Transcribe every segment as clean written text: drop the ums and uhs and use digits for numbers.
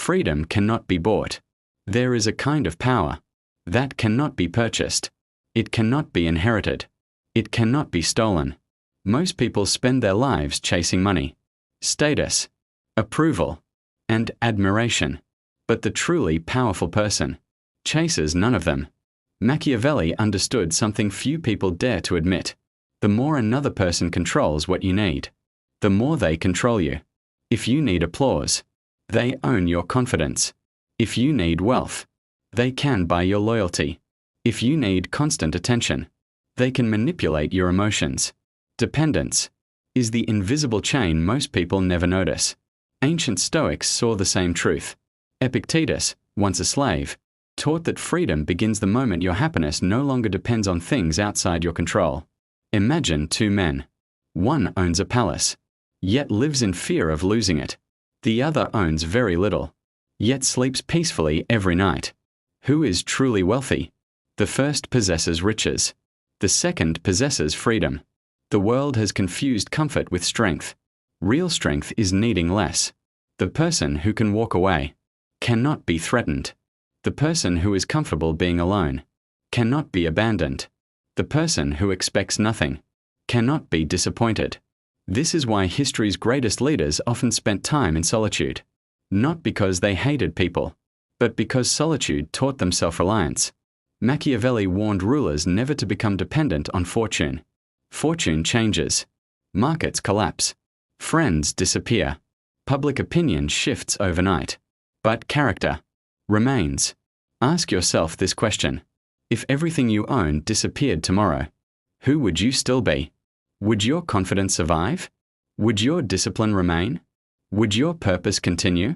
freedom cannot be bought. There is a kind of power that cannot be purchased. It cannot be inherited. It cannot be stolen. Most people spend their lives chasing money, status, approval, and admiration. But the truly powerful person chases none of them. Machiavelli understood something few people dare to admit. The more another person controls what you need, the more they control you. If you need applause, they own your confidence. If you need wealth, they can buy your loyalty. If you need constant attention, they can manipulate your emotions. Dependence is the invisible chain most people never notice. Ancient Stoics saw the same truth. Epictetus, once a slave, taught that freedom begins the moment your happiness no longer depends on things outside your control. Imagine two men. One owns a palace, yet lives in fear of losing it. The other owns very little, yet sleeps peacefully every night. Who is truly wealthy? The first possesses riches. The second possesses freedom. The world has confused comfort with strength. Real strength is needing less. The person who can walk away cannot be threatened. The person who is comfortable being alone cannot be abandoned. The person who expects nothing cannot be disappointed. This is why history's greatest leaders often spent time in solitude. Not because they hated people, but because solitude taught them self-reliance. Machiavelli warned rulers never to become dependent on fortune. Fortune changes. Markets collapse. Friends disappear. Public opinion shifts overnight. But character remains. Ask yourself this question. If everything you own disappeared tomorrow, who would you still be? Would your confidence survive? Would your discipline remain? Would your purpose continue?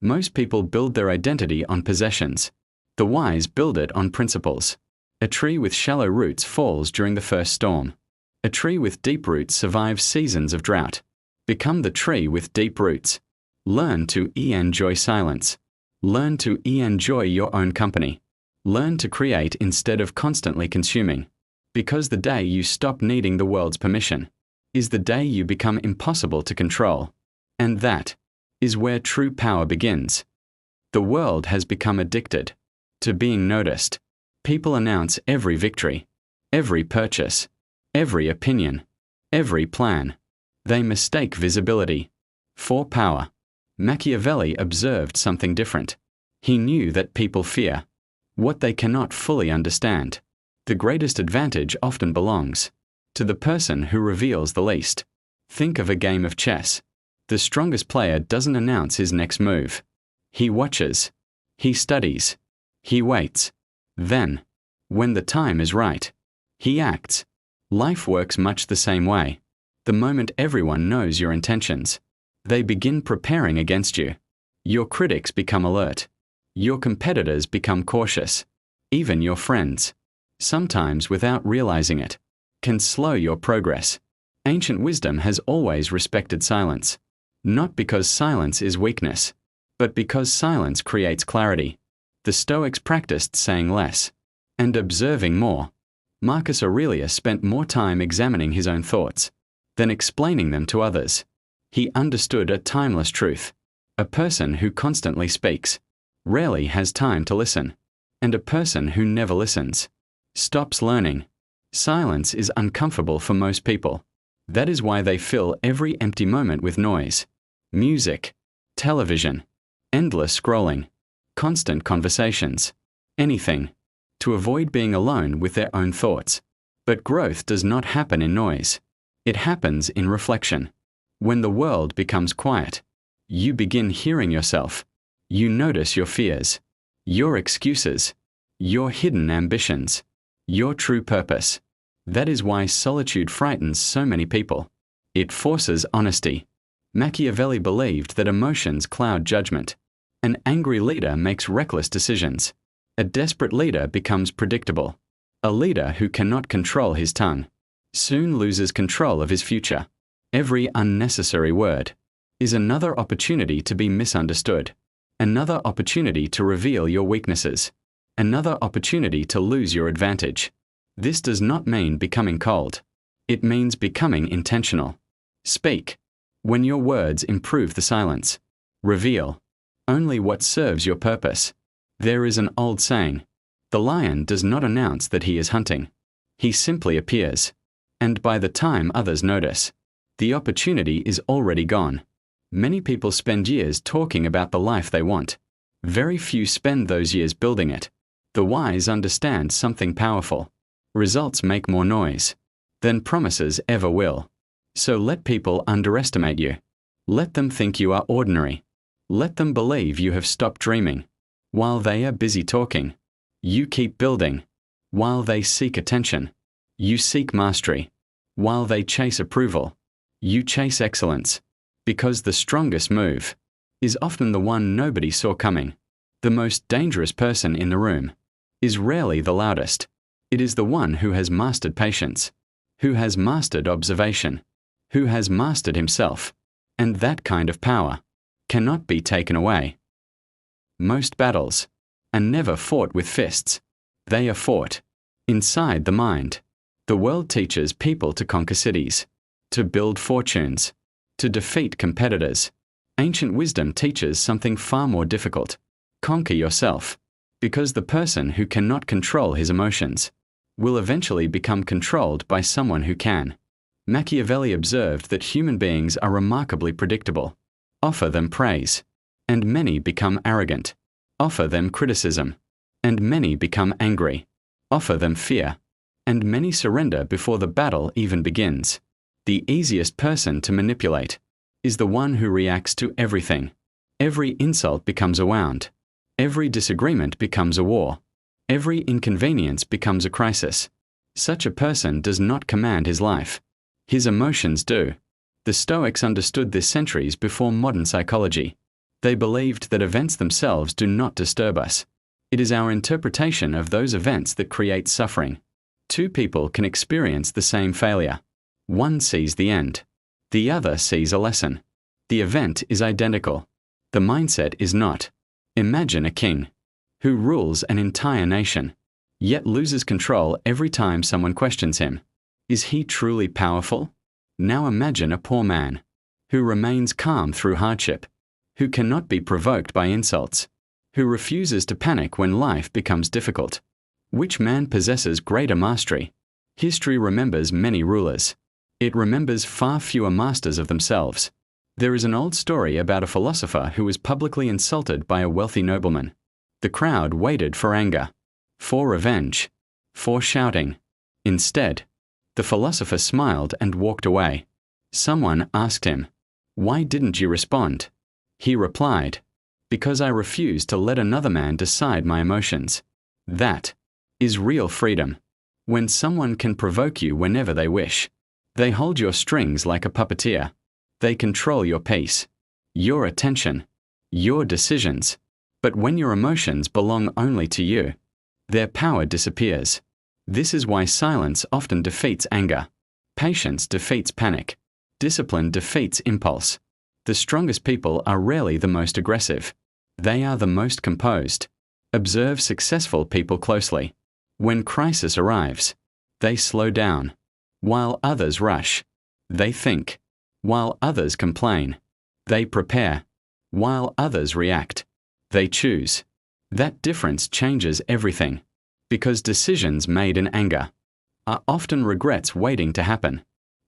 Most people build their identity on possessions. The wise build it on principles. A tree with shallow roots falls during the first storm. A tree with deep roots survives seasons of drought. Become the tree with deep roots. Learn to enjoy silence. Learn to enjoy your own company. Learn to create instead of constantly consuming. Because the day you stop needing the world's permission is the day you become impossible to control. And that is where true power begins. The world has become addicted to being noticed. People announce every victory, every purchase, every opinion, every plan. They mistake visibility for power. Machiavelli observed something different. He knew that people fear what they cannot fully understand. The greatest advantage often belongs to the person who reveals the least. Think of a game of chess. The strongest player doesn't announce his next move. He watches. He studies. He waits. Then, when the time is right, he acts. Life works much the same way. The moment everyone knows your intentions, they begin preparing against you. Your critics become alert. Your competitors become cautious. Even your friends, sometimes without realizing it, can slow your progress. Ancient wisdom has always respected silence. Not because silence is weakness, but because silence creates clarity. The Stoics practiced saying less and observing more. Marcus Aurelius spent more time examining his own thoughts than explaining them to others. He understood a timeless truth. A person who constantly speaks rarely has time to listen, and a person who never listens stops learning. Silence is uncomfortable for most people. That is why they fill every empty moment with noise, music, television, endless scrolling, constant conversations, anything, to avoid being alone with their own thoughts. But growth does not happen in noise. It happens in reflection. When the world becomes quiet, you begin hearing yourself. You notice your fears, your excuses, your hidden ambitions, your true purpose. That is why solitude frightens so many people. It forces honesty. Machiavelli believed that emotions cloud judgment. An angry leader makes reckless decisions. A desperate leader becomes predictable. A leader who cannot control his tongue soon loses control of his future. Every unnecessary word is another opportunity to be misunderstood, another opportunity to reveal your weaknesses, another opportunity to lose your advantage. This does not mean becoming cold. It means becoming intentional. Speak when your words improve the silence. Reveal only what serves your purpose. There is an old saying, the lion does not announce that he is hunting. He simply appears. And by the time others notice, the opportunity is already gone. Many people spend years talking about the life they want. Very few spend those years building it. The wise understand something powerful. Results make more noise than promises ever will. So let people underestimate you. Let them think you are ordinary. Let them believe you have stopped dreaming. While they are busy talking, you keep building. While they seek attention, you seek mastery. While they chase approval, you chase excellence. Because the strongest move is often the one nobody saw coming. The most dangerous person in the room is rarely the loudest. It is the one who has mastered patience, who has mastered observation, who has mastered himself. And that kind of power cannot be taken away. Most battles are never fought with fists. They are fought inside the mind. The world teaches people to conquer cities, to build fortunes, to defeat competitors. Ancient wisdom teaches something far more difficult. Conquer yourself, because the person who cannot control his emotions will eventually become controlled by someone who can. Machiavelli observed that human beings are remarkably predictable. Offer them praise, and many become arrogant. Offer them criticism, and many become angry. Offer them fear, and many surrender before the battle even begins. The easiest person to manipulate is the one who reacts to everything. Every insult becomes a wound. Every disagreement becomes a war. Every inconvenience becomes a crisis. Such a person does not command his life. His emotions do. The Stoics understood this centuries before modern psychology. They believed that events themselves do not disturb us. It is our interpretation of those events that create suffering. Two people can experience the same failure. One sees the end. The other sees a lesson. The event is identical. The mindset is not. Imagine a king who rules an entire nation, yet loses control every time someone questions him. Is he truly powerful? Now imagine a poor man who remains calm through hardship, who cannot be provoked by insults, who refuses to panic when life becomes difficult. Which man possesses greater mastery? History remembers many rulers. It remembers far fewer masters of themselves. There is an old story about a philosopher who was publicly insulted by a wealthy nobleman. The crowd waited for anger, for revenge, for shouting. Instead, the philosopher smiled and walked away. Someone asked him, "Why didn't you respond?" He replied, "Because I refuse to let another man decide my emotions." That is real freedom. When someone can provoke you whenever they wish. They hold your strings like a puppeteer. They control your pace, your attention, your decisions. But when your emotions belong only to you, their power disappears. This is why silence often defeats anger. Patience defeats panic. Discipline defeats impulse. The strongest people are rarely the most aggressive. They are the most composed. Observe successful people closely. When crisis arrives, they slow down. While others rush, they think. While others complain, they prepare. While others react, they choose. That difference changes everything. Because decisions made in anger are often regrets waiting to happen.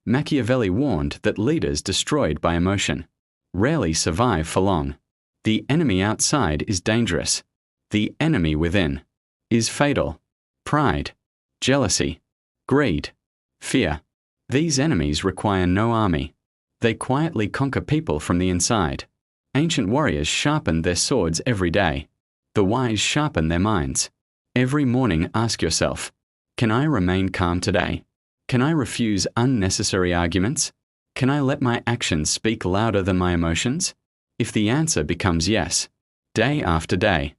Machiavelli warned that leaders destroyed by emotion rarely survive for long. The enemy outside is dangerous. The enemy within is fatal. Pride, jealousy, greed, fear. These enemies require no army. They quietly conquer people from the inside. Ancient warriors sharpened their swords every day. The wise sharpen their minds. Every morning ask yourself, can I remain calm today? Can I refuse unnecessary arguments? Can I let my actions speak louder than my emotions? If the answer becomes yes, day after day,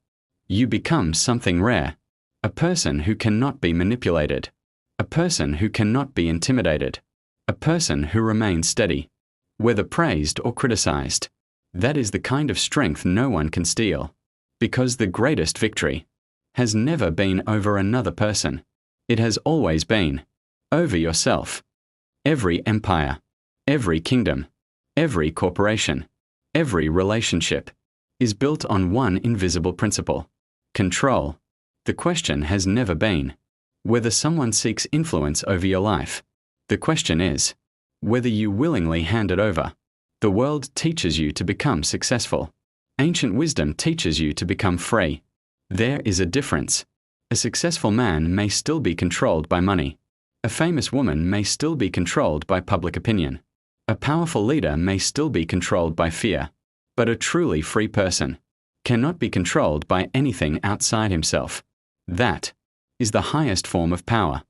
you become something rare. A person who cannot be manipulated. A person who cannot be intimidated. A person who remains steady, whether praised or criticized. That is the kind of strength no one can steal. Because the greatest victory has never been over another person. It has always been over yourself. Every empire, every kingdom, every corporation, every relationship, is built on one invisible principle: control. The question has never been whether someone seeks influence over your life. The question is whether you willingly hand it over. The world teaches you to become successful. Ancient wisdom teaches you to become free. There is a difference. A successful man may still be controlled by money. A famous woman may still be controlled by public opinion. A powerful leader may still be controlled by fear. But a truly free person cannot be controlled by anything outside himself. That is the highest form of power.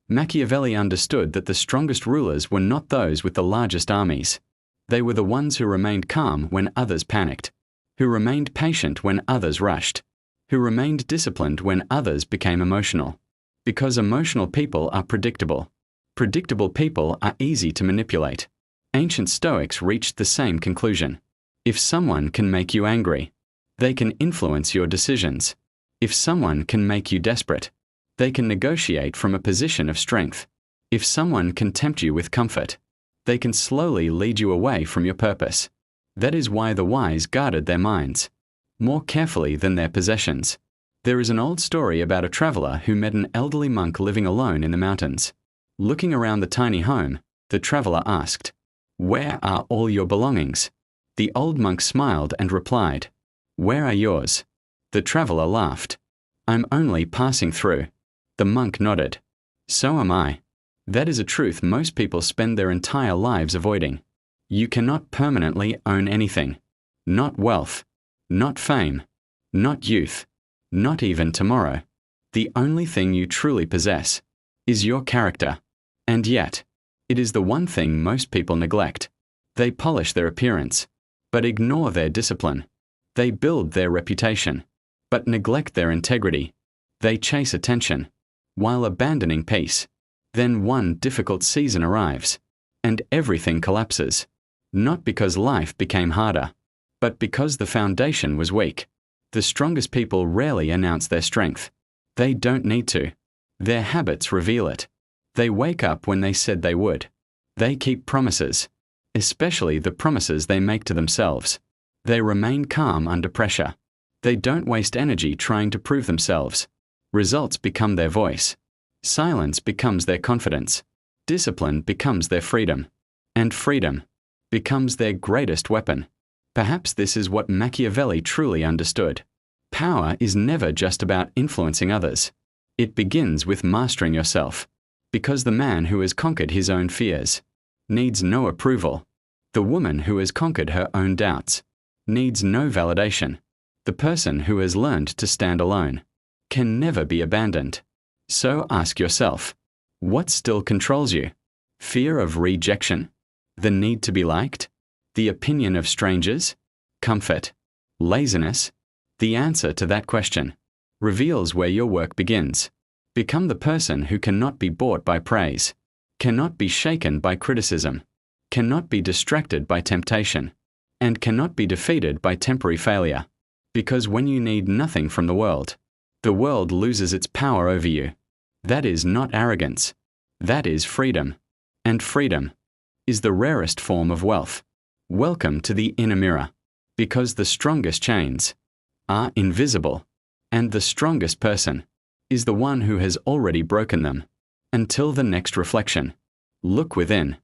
Machiavelli understood that the strongest rulers were not those with the largest armies. They were the ones who remained calm when others panicked, who remained patient when others rushed, who remained disciplined when others became emotional. Because emotional people are predictable. Predictable people are easy to manipulate. Ancient Stoics reached the same conclusion. If someone can make you angry, they can influence your decisions. If someone can make you desperate, they can negotiate from a position of strength. If someone can tempt you with comfort, they can slowly lead you away from your purpose. That is why the wise guarded their minds more carefully than their possessions. There is an old story about a traveler who met an elderly monk living alone in the mountains. Looking around the tiny home, the traveler asked, "Where are all your belongings?" The old monk smiled and replied, "Where are yours?" The traveler laughed. "I'm only passing through." The monk nodded. "So am I." That is a truth most people spend their entire lives avoiding. You cannot permanently own anything. Not wealth, not fame, not youth, not even tomorrow. The only thing you truly possess is your character. And yet, it is the one thing most people neglect. They polish their appearance, but ignore their discipline. They build their reputation, but neglect their integrity. They chase attention, while abandoning peace. Then one difficult season arrives, and everything collapses. Not because life became harder, but because the foundation was weak. The strongest people rarely announce their strength. They don't need to. Their habits reveal it. They wake up when they said they would. They keep promises, especially the promises they make to themselves. They remain calm under pressure. They don't waste energy trying to prove themselves. Results become their voice. Silence becomes their confidence. Discipline becomes their freedom. And freedom becomes their greatest weapon. Perhaps this is what Machiavelli truly understood. Power is never just about influencing others. It begins with mastering yourself. Because the man who has conquered his own fears needs no approval. The woman who has conquered her own doubts needs no validation. The person who has learned to stand alone can never be abandoned. So ask yourself, what still controls you? Fear of rejection? The need to be liked? The opinion of strangers? Comfort? Laziness? The answer to that question reveals where your work begins. Become the person who cannot be bought by praise, cannot be shaken by criticism, cannot be distracted by temptation, and cannot be defeated by temporary failure. Because when you need nothing from the world loses its power over you. That is not arrogance. That is freedom. And freedom is the rarest form of wealth. Welcome to the inner mirror. Because the strongest chains are invisible, and the strongest person is the one who has already broken them. Until the next reflection, look within.